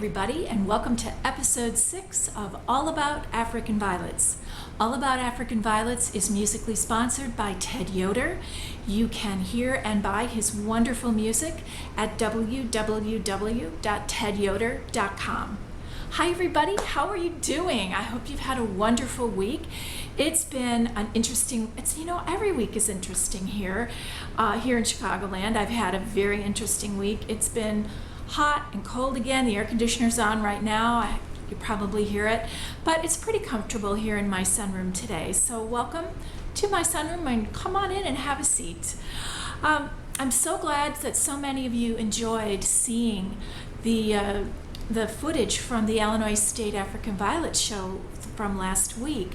everybody, and welcome to episode 6 of All About African Violets. All About African Violets is musically sponsored by Ted Yoder. You can hear and buy his wonderful music at www.tedyoder.com. Hi everybody, how are you doing? I hope you've had a wonderful week. It's been an interesting, every week is interesting here in Chicagoland. I've had a very interesting week. It's been hot and cold again. The air conditioner's on right now. You probably hear it, but it's pretty comfortable here in my sunroom today. So welcome to my sunroom and come on in and have a seat. I'm so glad that so many of you enjoyed seeing the footage from the Illinois State African Violet show from last week.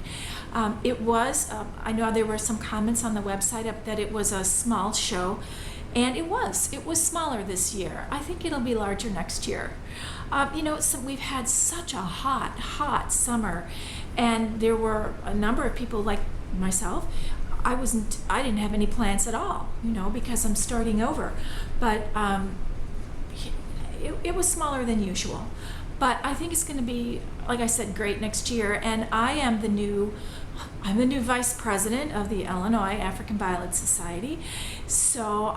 It was, I know there were some comments on the website that it was a small show, and it was smaller this year. I think it'll be larger next year. We've had such a hot summer, and there were a number of people like myself. I didn't have any plans at all, because I'm starting over. But it was smaller than usual. But I think it's going to be, like I said, great next year. And I'm the new vice president of the Illinois African Violet Society. So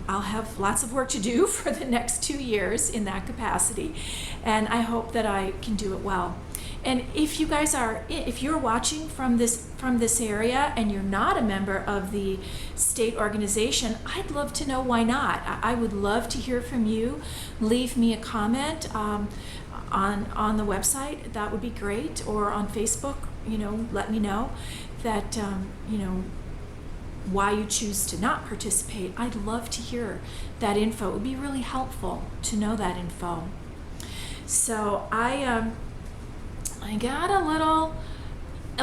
I'll have lots of work to do for the next 2 years in that capacity. And I hope that I can do it well. And if you're watching from this area and you're not a member of the state organization, I'd love to know why not. I would love to hear from you. Leave me a comment on the website. That would be great. Or on Facebook, let me know that, why you choose to not participate. I'd love to hear that info. It would be really helpful to know that info. So I got a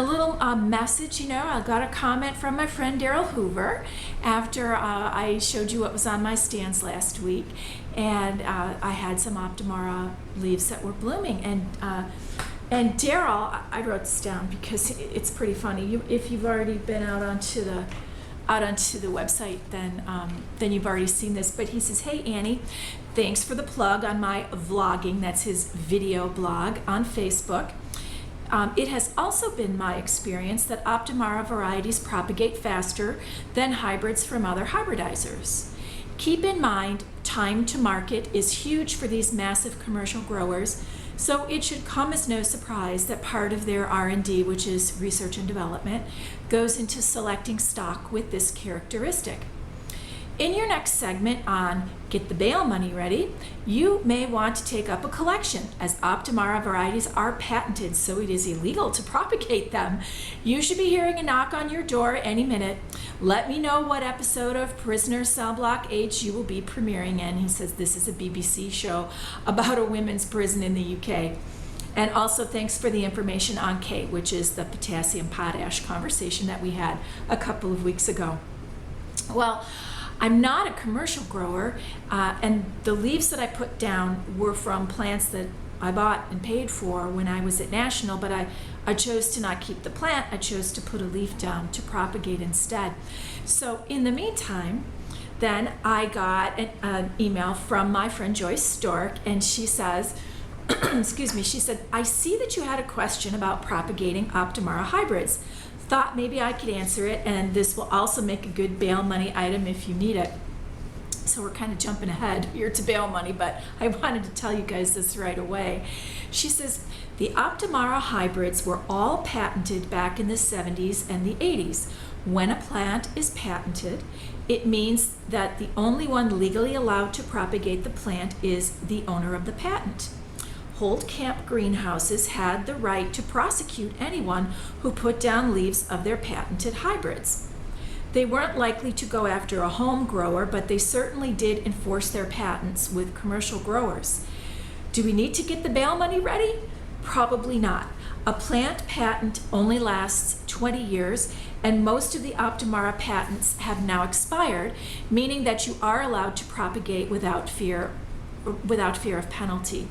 little message, I got a comment from my friend Daryl Hoover after I showed you what was on my stands last week, and I had some Optimara leaves that were blooming, and Daryl, I wrote this down because it's pretty funny. If you've already been out onto the website, then you've already seen this. But he says, "Hey Annie, thanks for the plug on my vlogging." That's his video blog on Facebook. It has also been my experience that Optimara varieties propagate faster than hybrids from other hybridizers. Keep in mind, time to market is huge for these massive commercial growers, so it should come as no surprise that part of their R&D, which is research and development, goes into selecting stock with this characteristic. In your next segment on Get the Bail Money Ready, you may want to take up a collection, as Optimara varieties are patented, so it is illegal to propagate them. You should be hearing a knock on your door any minute. Let me know what episode of Prisoner Cell Block H you will be premiering in. He says this is a BBC show about a women's prison in the UK. And also thanks for the information on K, which is the potassium potash conversation that we had a couple of weeks ago. Well, I'm not a commercial grower, and the leaves that I put down were from plants that I bought and paid for when I was at National, but I chose to not keep the plant. I chose to put a leaf down to propagate instead. So in the meantime, then I got an email from my friend Joyce Stork, and she says, she said, "I see that you had a question about propagating Optimara hybrids. Thought maybe I could answer it, and this will also make a good bail money item if you need it." So we're kind of jumping ahead here to bail money, but I wanted to tell you guys this right away. She says, "The Optimara hybrids were all patented back in the 70s and the 80s. When a plant is patented, it means that the only one legally allowed to propagate the plant is the owner of the patent. Holt Camp greenhouses had the right to prosecute anyone who put down leaves of their patented hybrids. They weren't likely to go after a home grower, but they certainly did enforce their patents with commercial growers. Do we need to get the bail money ready? Probably not. A plant patent only lasts 20 years, and most of the Optimara patents have now expired, meaning that you are allowed to propagate without fear of penalty.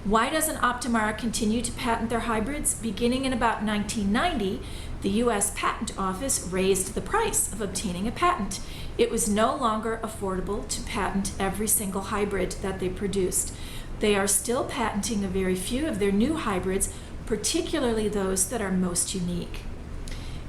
Why doesn't Optimara continue to patent their hybrids? Beginning in about 1990, the U.S. Patent Office raised the price of obtaining a patent. It was no longer affordable to patent every single hybrid that they produced. They are still patenting a very few of their new hybrids, particularly those that are most unique.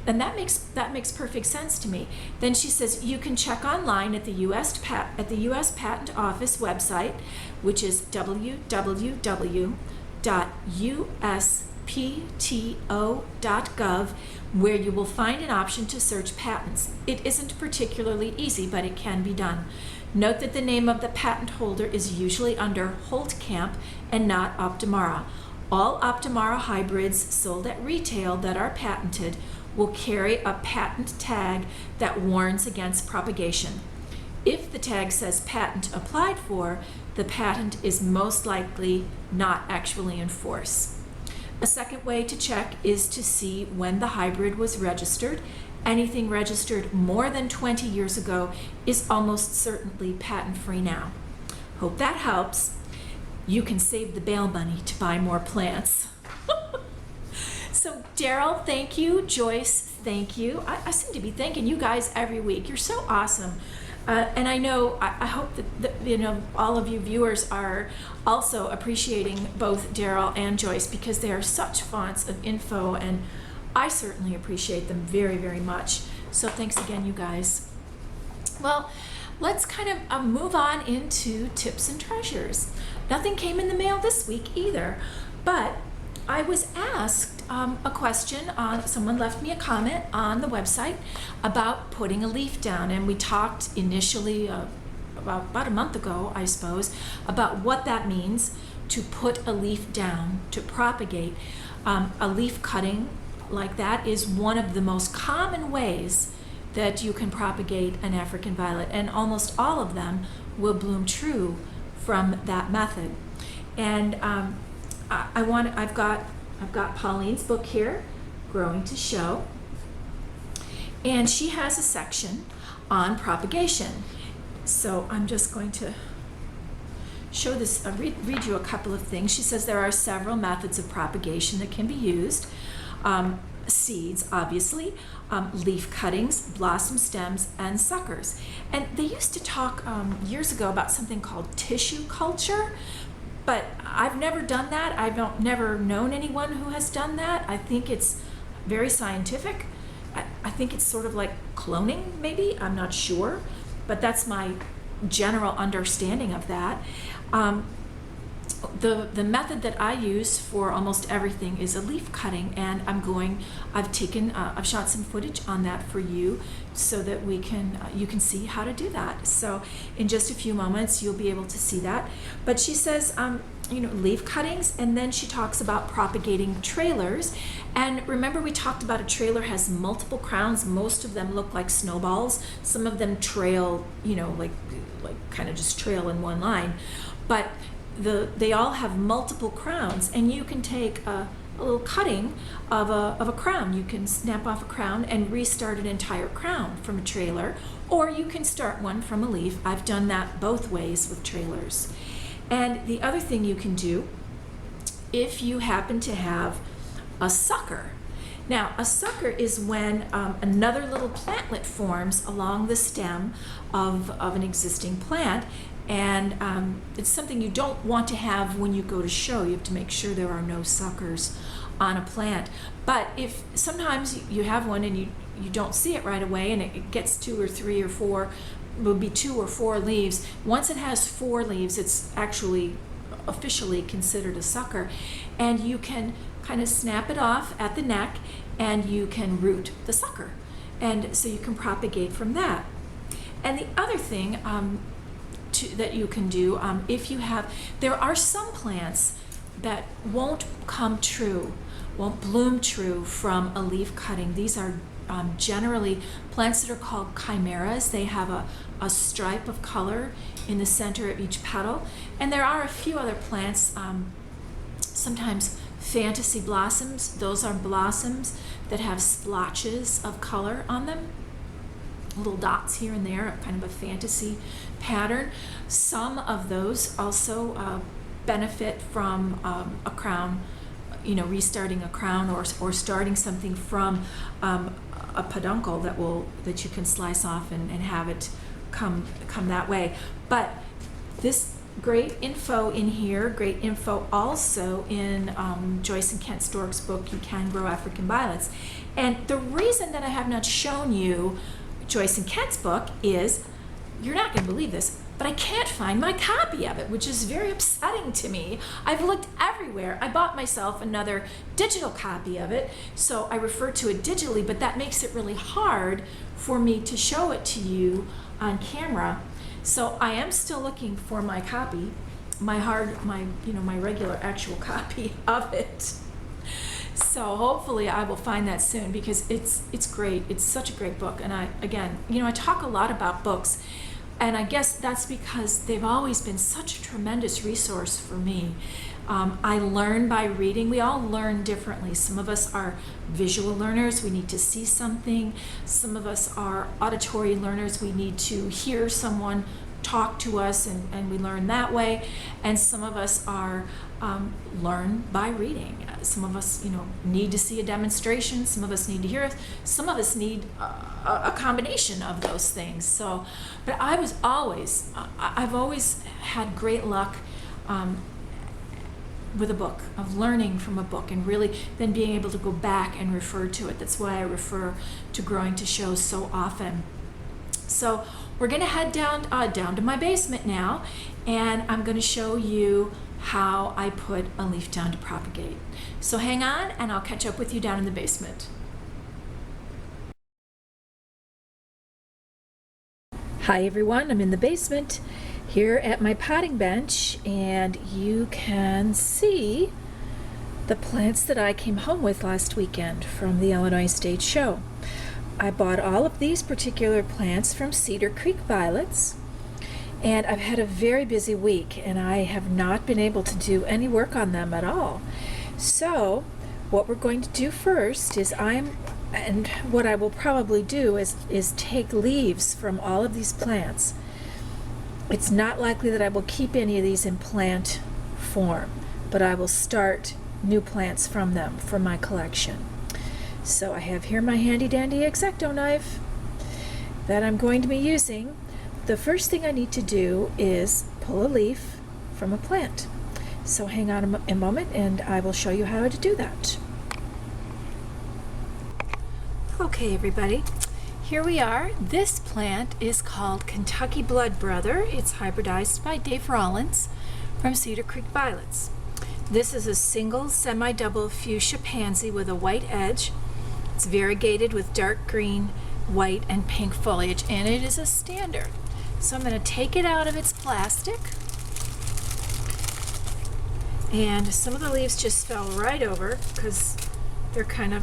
And that makes perfect sense to me. Then she says you can check online at the U.S. Patent Office website, which is www.uspto.gov, where you will find an option to search patents. It isn't particularly easy, but it can be done. Note that the name of the patent holder is usually under Holtkamp and not Optimara. All Optimara hybrids sold at retail that are patented will carry a patent tag that warns against propagation. If the tag says patent applied for, the patent is most likely not actually in force. A second way to check is to see when the hybrid was registered. Anything registered more than 20 years ago is almost certainly patent-free now. Hope that helps. You can save the bail money to buy more plants. So Daryl, thank you. Joyce, thank you. I seem to be thanking you guys every week. You're so awesome. And I know, I hope that all of you viewers are also appreciating both Daryl and Joyce, because they are such fonts of info, and I certainly appreciate them very, very much. So thanks again, you guys. Well, let's kind of move on into tips and treasures. Nothing came in the mail this week either, but I was asked a question someone left me a comment on the website about putting a leaf down, and we talked initially about a month ago, I suppose, about what that means to put a leaf down, to propagate. A leaf cutting like that is one of the most common ways that you can propagate an African violet, and almost all of them will bloom true from that method. And I've got Pauline's book here, Growing to Show, and she has a section on propagation. So I'm just going to show this, read you a couple of things. She says there are several methods of propagation that can be used. Seeds, obviously, leaf cuttings, blossom stems, and suckers. And they used to talk years ago about something called tissue culture, but I've never done that. I've never known anyone who has done that. I think it's very scientific. I think it's sort of like cloning, maybe. I'm not sure, but that's my general understanding of that. The method that I use for almost everything is a leaf cutting, and I've shot some footage on that for you so that you can see how to do that. So in just a few moments you'll be able to see that. But she says leaf cuttings, and then she talks about propagating trailers. And remember, we talked about a trailer has multiple crowns. Most of them look like snowballs. Some of them trail, like kind of just trail in one line, but they all have multiple crowns, and you can take a little cutting of a crown. You can snap off a crown and restart an entire crown from a trailer, or you can start one from a leaf. I've done that both ways with trailers. And the other thing you can do, if you happen to have a sucker. Now, a sucker is when another little plantlet forms along the stem of an existing plant, and it's something you don't want to have when you go to show. You have to make sure there are no suckers on a plant. But if sometimes you have one and you don't see it right away, and it gets 2 or 3 or 4, will be 2 or 4 leaves. Once it has 4 leaves, it's actually officially considered a sucker, and you can kind of snap it off at the neck, and you can root the sucker, and so you can propagate from that. And the other thing that you can do, there are some plants that won't bloom true from a leaf cutting. These are generally plants that are called chimeras. They have a stripe of color in the center of each petal. And there are a few other plants, sometimes fantasy blossoms. Those are blossoms that have splotches of color on them, little dots here and there, kind of a fantasy pattern. Some of those also benefit from a crown, restarting a crown, or starting something from a peduncle that you can slice off and have it come that way. But this great info in here, great info also in Joyce and Kent Stork's book, You Can Grow African Violets. And the reason that I have not shown you Joyce and Kent's book is, you're not going to believe this, but I can't find my copy of it, which is very upsetting to me. I've looked everywhere. I bought myself another digital copy of it, so I refer to it digitally, but that makes it really hard for me to show it to you on camera. So I am still looking for my copy, my regular actual copy of it. So hopefully I will find that soon, because it's great. It's such a great book. And I talk a lot about books, and I guess that's because they've always been such a tremendous resource for me. I learn by reading. We all learn differently. Some of us are visual learners. We need to see something. Some of us are auditory learners. We need to hear someone talk to us, and we learn that way. And some of us are learn by reading. Some of us, need to see a demonstration. Some of us need to hear it. Some of us need a combination of those things. So, but I've always had great luck with a book, of learning from a book, and really then being able to go back and refer to it. That's why I refer to Growing to Show so often. So we're going to head down to my basement now, and I'm going to show you how I put a leaf down to propagate. So hang on, and I'll catch up with you down in the basement. Hi everyone, I'm in the basement here at my potting bench, and you can see the plants that I came home with last weekend from the Illinois State Show. I bought all of these particular plants from Cedar Creek Violets, and I've had a very busy week, and I have not been able to do any work on them at all. So what we're going to do first is what I will probably do is take leaves from all of these plants. It's not likely that I will keep any of these in plant form, but I will start new plants from them for my collection. So I have here my handy dandy X-Acto knife that I'm going to be using. The first thing I need to do is pull a leaf from a plant. So hang on a moment, and I will show you how to do that. Okay everybody, here we are. This plant is called Kentucky Blood Brother. It's hybridized by Dave Rollins from Cedar Creek Violets. This is a single semi-double fuchsia pansy with a white edge. It's variegated with dark green, white, and pink foliage, and it is a standard. So I'm going to take it out of its plastic, and some of the leaves just fell right over because they're kind of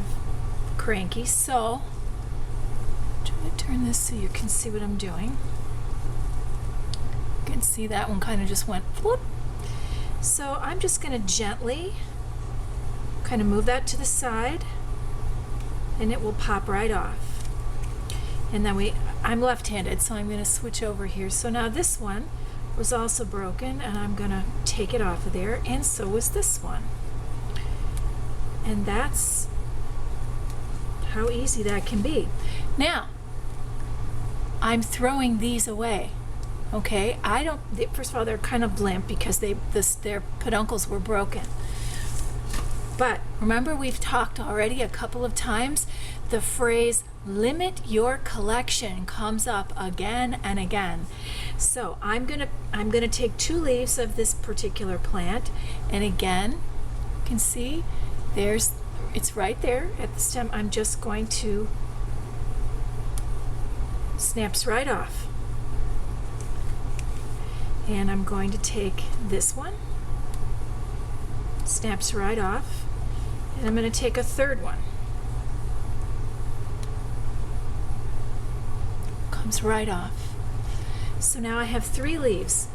cranky. So I'm trying to turn this so you can see what I'm doing. You can see that one kind of just went whoop. So I'm just going to gently kind of move that to the side, and it will pop right off. And then I'm left-handed, so I'm going to switch over here. So now this one was also broken, and I'm going to take it off of there, and so was this one. And that's how easy that can be. Now, I'm throwing these away. Okay, first of all, they're kind of limp because their peduncles were broken. But remember, we've talked already a couple of times, the phrase limit your collection comes up again and again. So I'm gonna take 2 leaves of this particular plant, and again, you can see it's right there at the stem. I'm just going to snaps right off. And I'm going to take this one, snaps right off, and I'm going to take a third one. Comes right off. So now I have 3 leaves,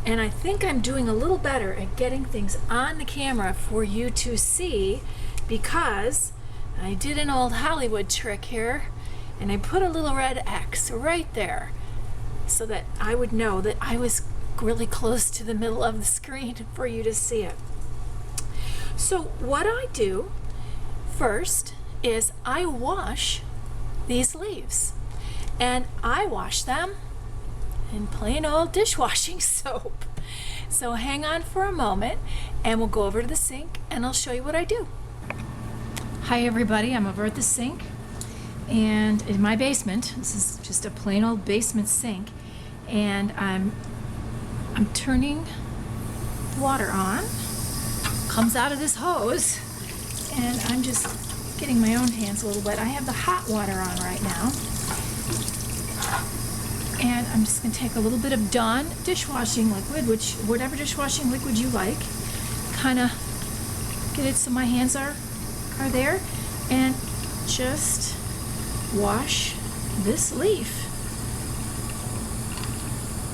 and I think I'm doing a little better at getting things on the camera for you to see, because I did an old Hollywood trick here, and I put a little red X right there so that I would know that I was really close to the middle of the screen for you to see it. So what I do first is I wash these leaves, and I wash them in plain old dishwashing soap. So hang on for a moment and we'll go over to the sink and I'll show you what I do. Hi everybody, I'm over at the sink and in my basement. This is just a plain old basement sink, and I'm turning water on. Comes out of this hose, and I'm just getting my own hands a little wet. I have the hot water on right now, and I'm just going to take a little bit of Dawn dishwashing liquid, whatever dishwashing liquid you like, kind of get it so my hands are there, and just wash this leaf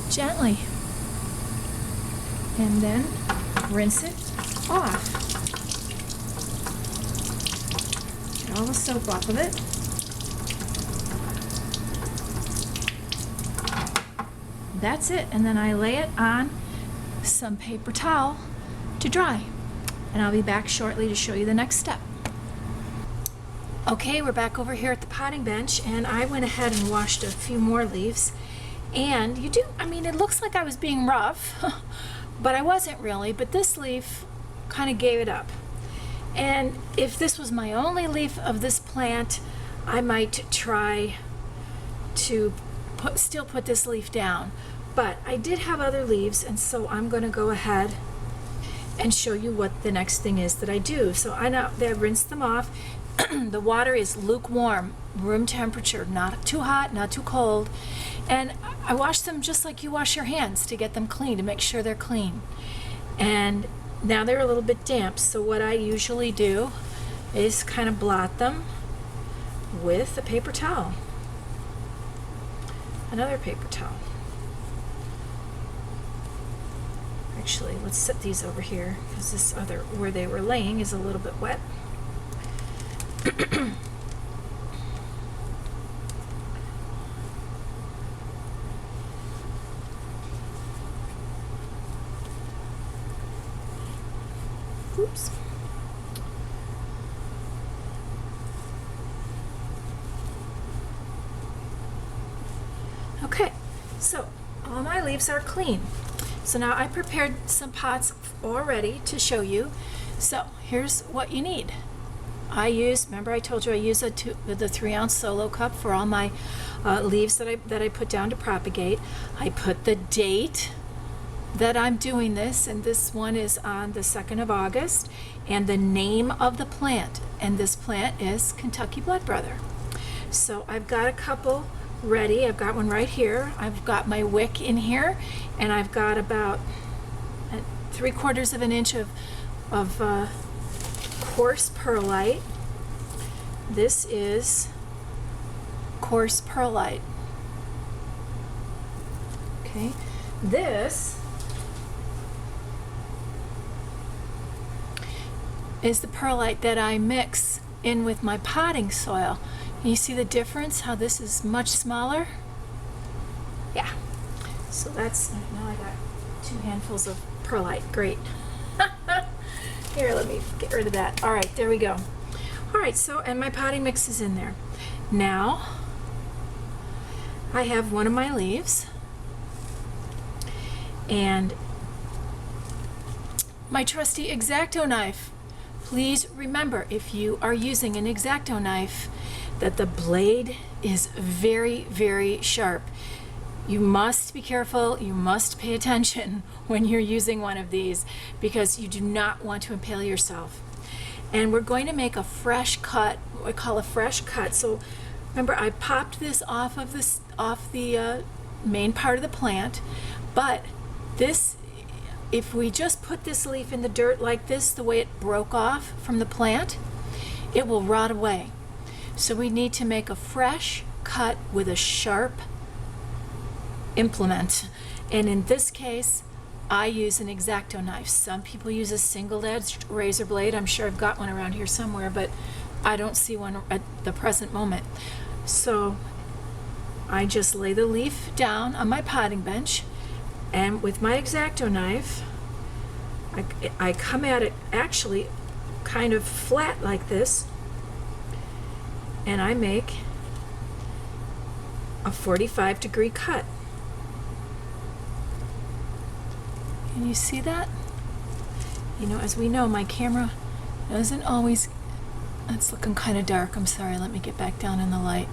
gently, and then rinse it off. Get all the soap off of it. That's it, and then I lay it on some paper towel to dry, and I'll be back shortly to show you the next step. Okay, we're back over here at the potting bench, and I went ahead and washed a few more leaves. And it looks like I was being rough, but I wasn't really. But this leaf kind of gave it up. And if this was my only leaf of this plant, I might try to still put this leaf down. But I did have other leaves, and so I'm going to go ahead and show you what the next thing is that I do. So I rinsed them off. The water is lukewarm, room temperature, not too hot, not too cold. And I wash them just like you wash your hands to get them clean, to make sure they're clean. And now they're a little bit damp, so what I usually do is kind of blot them with a paper towel. Another paper towel. Actually, let's set these over here because this other, where they were laying, is a little bit wet. Oops. Okay, so all my leaves are clean. So now I prepared some pots already to show you. So here's what you need. Remember I told you I use the 3-ounce solo cup for all my leaves that I put down to propagate. I put the date that I'm doing this, and this one is on the 2nd of August, and the name of the plant, and this plant is Kentucky Blood Brother. So I've got a couple ready. I've got one right here. I've got my wick in here, and I've got about 3/4 of an inch of coarse perlite. This is coarse perlite. Okay, this is the perlite that I mix in with my potting soil. You see the difference, how this is much smaller? Yeah. So that's, now I got 2 handfuls of perlite. Great. Here, let me get rid of that. All right, there we go. All right, so, and my potting mix is in there. Now, I have one of my leaves, and my trusty X-Acto knife. Please remember, if you are using an X-Acto knife, that the blade is very, very sharp. You must be careful, you must pay attention when you're using one of these, because you do not want to impale yourself. And we're going to make a fresh cut, what we call a fresh cut. So remember, I popped this off the main part of the plant, but this, if we just put this leaf in the dirt like this, the way it broke off from the plant, it will rot away. So we need to make a fresh cut with a sharp implement. And in this case, I use an X-Acto knife. Some people use a single-edged razor blade. I'm sure I've got one around here somewhere, but I don't see one at the present moment. So I just lay the leaf down on my potting bench, and with my X-Acto knife, I come at it actually kind of flat like this, and I make a 45-degree cut. Can you see that? You know, as we know, my camera doesn't always, it's looking kind of dark. I'm sorry, let me get back down in the light.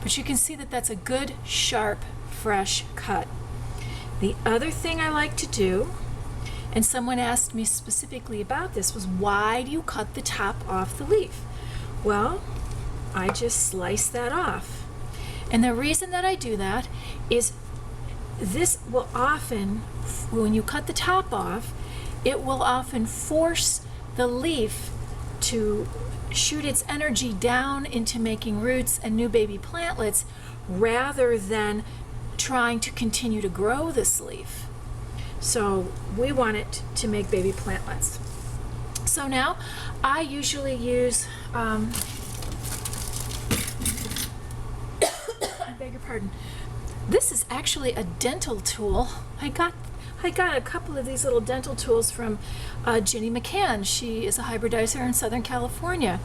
But you can see that that's a good, sharp, fresh cut. The other thing I like to do, and someone asked me specifically about this, was why do you cut the top off the leaf? Well, I just slice that off. And the reason that I do that is this will often, when you cut the top off, it will often force the leaf to shoot its energy down into making roots and new baby plantlets rather than trying to continue to grow this leaf. So we want it to make baby plantlets. So now I usually use, I beg your pardon, this is actually a dental tool. I got a couple of these little dental tools from Ginny McCann. She is a hybridizer in Southern California.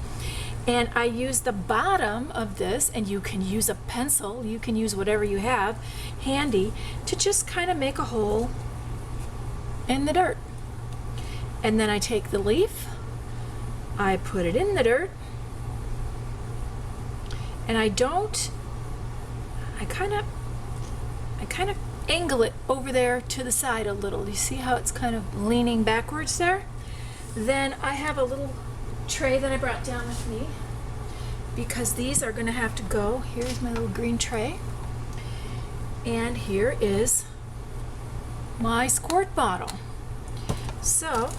And I use the bottom of this, and you can use a pencil, you can use whatever you have handy to just kind of make a hole in the dirt. And then I take the leaf, I put it in the dirt, and I kind of angle it over there to the side a little. You see how it's kind of leaning backwards there? Then I have a little tray that I brought down with me because these are going to have to go. Here's my little green tray. And here is my squirt bottle. So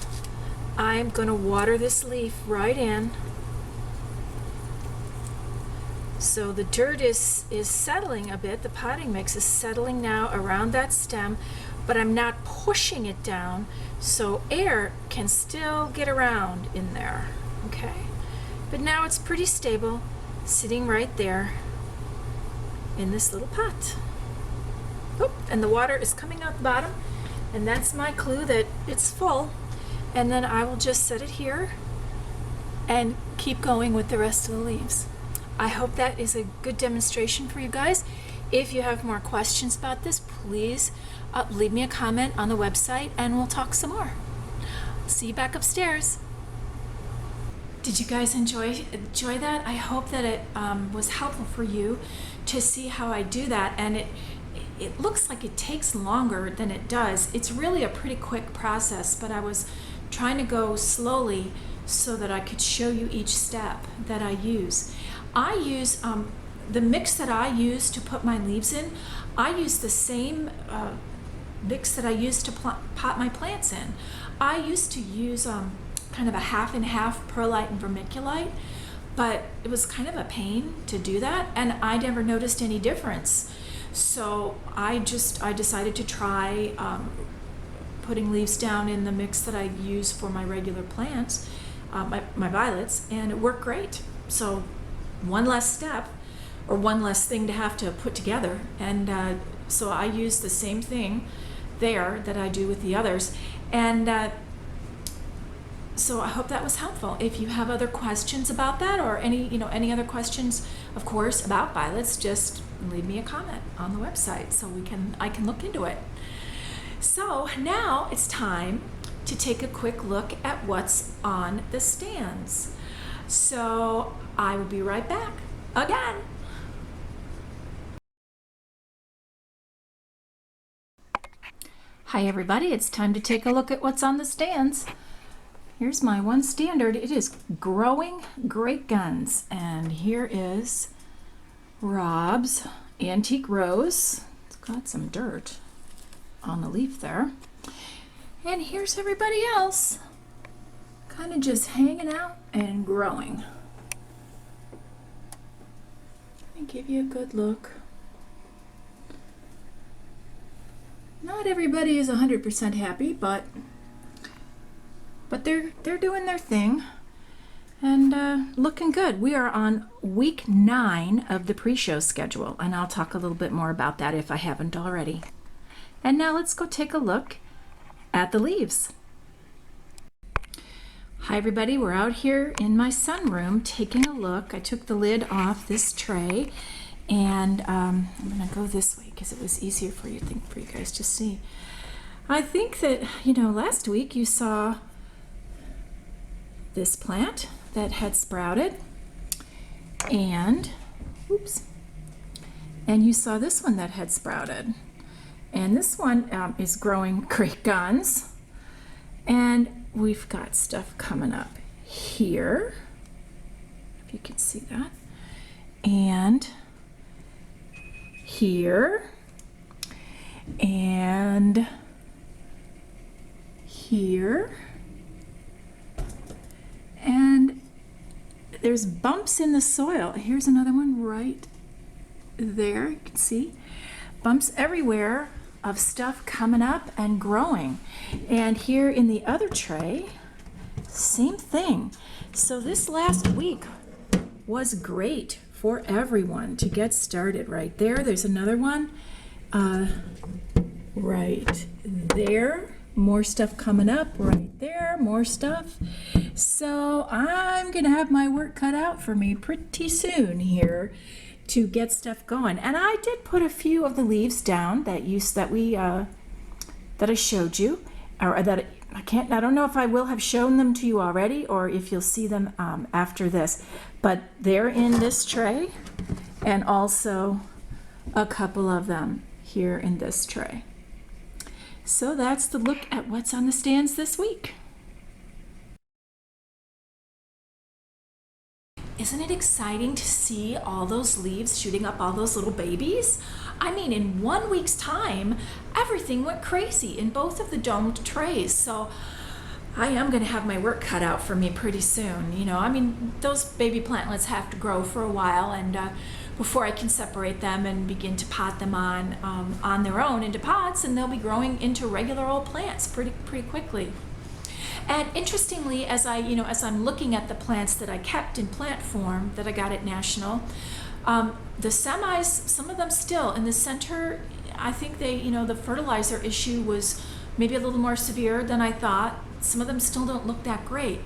I'm going to water this leaf right in. So the dirt is settling a bit. The potting mix is settling now around that stem, but I'm not pushing it down, so air can still get around in there, okay? But now it's pretty stable, sitting right there in this little pot. Oop, and the water is coming out the bottom, and that's my clue that it's full. And then I will just set it here and keep going with the rest of the leaves. I hope that is a good demonstration for you guys. If you have more questions about this, please leave me a comment on the website and we'll talk some more. See you back upstairs. Did you guys enjoy that? I hope that it was helpful for you to see how I do that. And it looks like it takes longer than it does. It's really a pretty quick process, but I was trying to go slowly so that I could show you each step that I use. I use the mix that I use to put my leaves in. I use the same mix that I use to pot my plants in. I used to use kind of a half and half perlite and vermiculite, but it was kind of a pain to do that, and I never noticed any difference. So I decided to try putting leaves down in the mix that I use for my regular plants, my violets, and it worked great. So one less step, or one less thing to have to put together, and so I use the same thing there that I do with the others, and so I hope that was helpful. If you have other questions about that, or any other questions, of course, about violets, just leave me a comment on the website so I can look into it. So now it's time to take a quick look at what's on the stands. So I will be right back again. Hi everybody, it's time to take a look at what's on the stands. Here's my one standard. It is Growing Great Guns, and here is Rob's Antique Rose. It's got some dirt on the leaf there. And here's everybody else, kind of just hanging out and growing. Let me give you a good look. Not everybody is 100% happy, but they're doing their thing and looking good. We are on week 9 of the pre-show schedule, and I'll talk a little bit more about that if I haven't already. And now let's go take a look at the leaves. Hi everybody, we're out here in my sunroom taking a look. I took the lid off this tray, and I'm gonna go this way because it was easier for you guys to see. I think that, last week you saw this plant that had sprouted, and, and you saw this one that had sprouted. And this one is growing great guns. And we've got stuff coming up here, if you can see that, and here, and here, and there's bumps in the soil. Here's another one right there, you can see bumps everywhere of stuff coming up and growing. And here in the other tray, same thing. So this last week was great for everyone to get started. Right there, there's another one right there, more stuff coming up. Right there, more stuff. So I'm gonna have my work cut out for me pretty soon here to get stuff going. And I did put a few of the leaves down that I showed you, or that I don't know if I will have shown them to you already or if you'll see them after this, but they're in this tray, and also a couple of them here in this tray. So that's the look at what's on the stands this week. Isn't it exciting to see all those leaves shooting up, all those little babies? I mean, in 1 week's time, everything went crazy in both of the domed trays. So I am going to have my work cut out for me pretty soon. I mean, those baby plantlets have to grow for a while, and before I can separate them and begin to pot them on their own into pots, and they'll be growing into regular old plants pretty quickly. And interestingly, as I'm looking at the plants that I kept in plant form that I got at National, the semis, some of them still in the center, I think the fertilizer issue was maybe a little more severe than I thought. Some of them still don't look that great.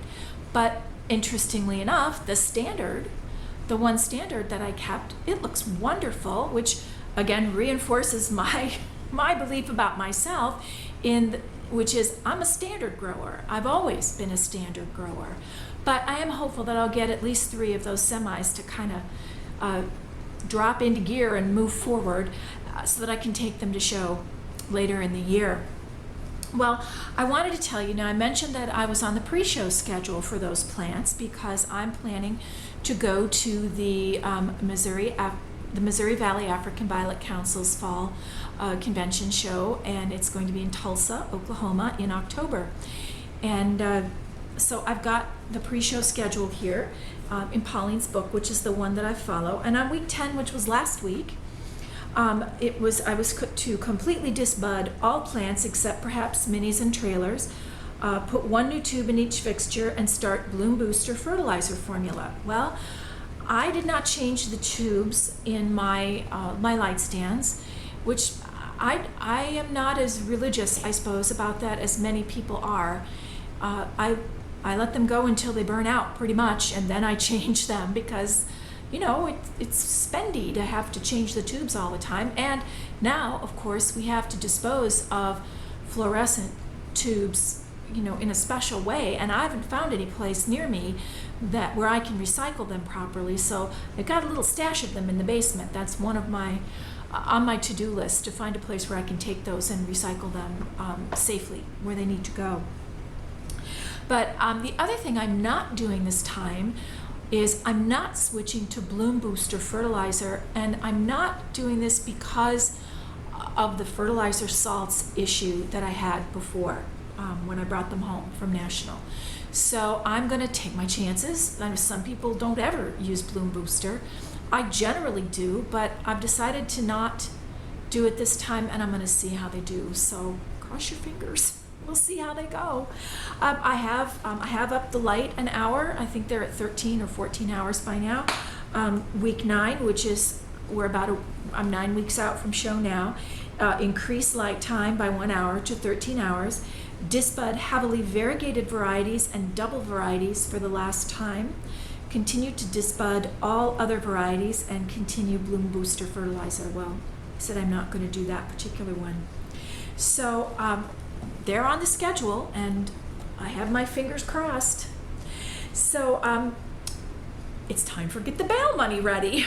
But interestingly enough, the one standard that I kept, it looks wonderful, which again reinforces my belief about myself which is I'm a standard grower. I've always been a standard grower. But I am hopeful that I'll get at least 3 of those semis to kind of drop into gear and move forward so that I can take them to show later in the year. Well, I wanted to tell you, now I mentioned that I was on the pre-show schedule for those plants because I'm planning to go to the Missouri Valley African Violet Council's fall convention show, and it's going to be in Tulsa, Oklahoma in October. And so I've got the pre-show schedule here in Pauline's book, which is the one that I follow. And on week 10, which was last week, I was to completely disbud all plants except perhaps minis and trailers, put 1 new tube in each fixture, and start Bloom Booster fertilizer formula. Well, I did not change the tubes in my light stands, which I am not as religious, I suppose, about that as many people are. I let them go until they burn out pretty much, and then I change them because it's spendy to have to change the tubes all the time. And now, of course, we have to dispose of fluorescent tubes in a special way, and I haven't found any place near me where I can recycle them properly. So I've got a little stash of them in the basement. That's one of my on my to-do list, to find a place where I can take those and recycle them safely where they need to go. But the other thing I'm not doing this time is I'm not switching to Bloom Booster fertilizer, and I'm not doing this because of the fertilizer salts issue that I had before when I brought them home from National. So I'm going to take my chances. I know some people don't ever use Bloom Booster. I generally do, but I've decided to not do it this time, and I'm going to see how they do. So cross your fingers. We'll see how they go. I have upped the light an hour. I think they're at 13 or 14 hours by now. Week 9, which is I'm 9 weeks out from show now. Increase light time by 1 hour to 13 hours. Disbud heavily variegated varieties and double varieties for the last time. Continue to disbud all other varieties and continue Bloom Booster fertilizer. Well, I said I'm not going to do that particular one. So they're on the schedule, and I have my fingers crossed. So it's time for get the bail money ready.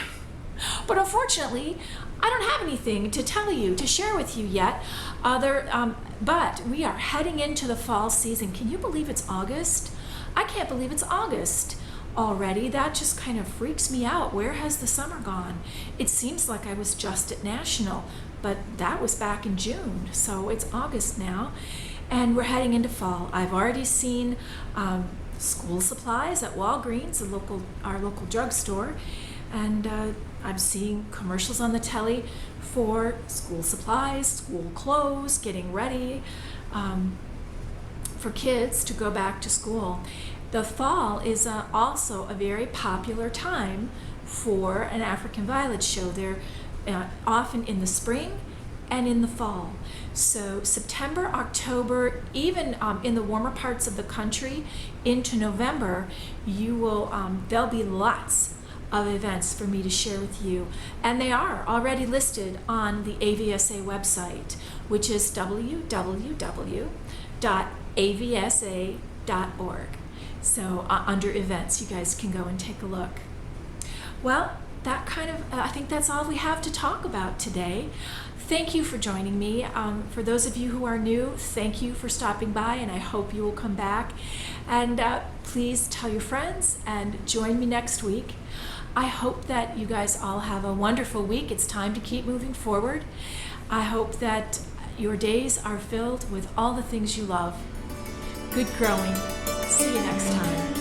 But unfortunately, I don't have anything to tell you, to share with you yet. But we are heading into the fall season. Can you believe it's August? I can't believe it's August already. That just kind of freaks me out. Where has the summer gone? It seems like I was just at National, but that was back in June. So it's August now, and we're heading into fall. I've already seen school supplies at Walgreens, our local drugstore, and I'm seeing commercials on the telly for school supplies, school clothes, getting ready for kids to go back to school. The fall is also a very popular time for an African Violet show. They're often in the spring and in the fall. So September, October, even in the warmer parts of the country into November, there'll be lots of events for me to share with you, and they are already listed on the AVSA website, which is www.avsa.org. So under events, you guys can go and take a look. Well, I think that's all we have to talk about today. Thank you for joining me. For those of you who are new, thank you for stopping by, and I hope you will come back. And please tell your friends and join me next week. I hope that you guys all have a wonderful week. It's time to keep moving forward. I hope that your days are filled with all the things you love. Good growing. See you next time.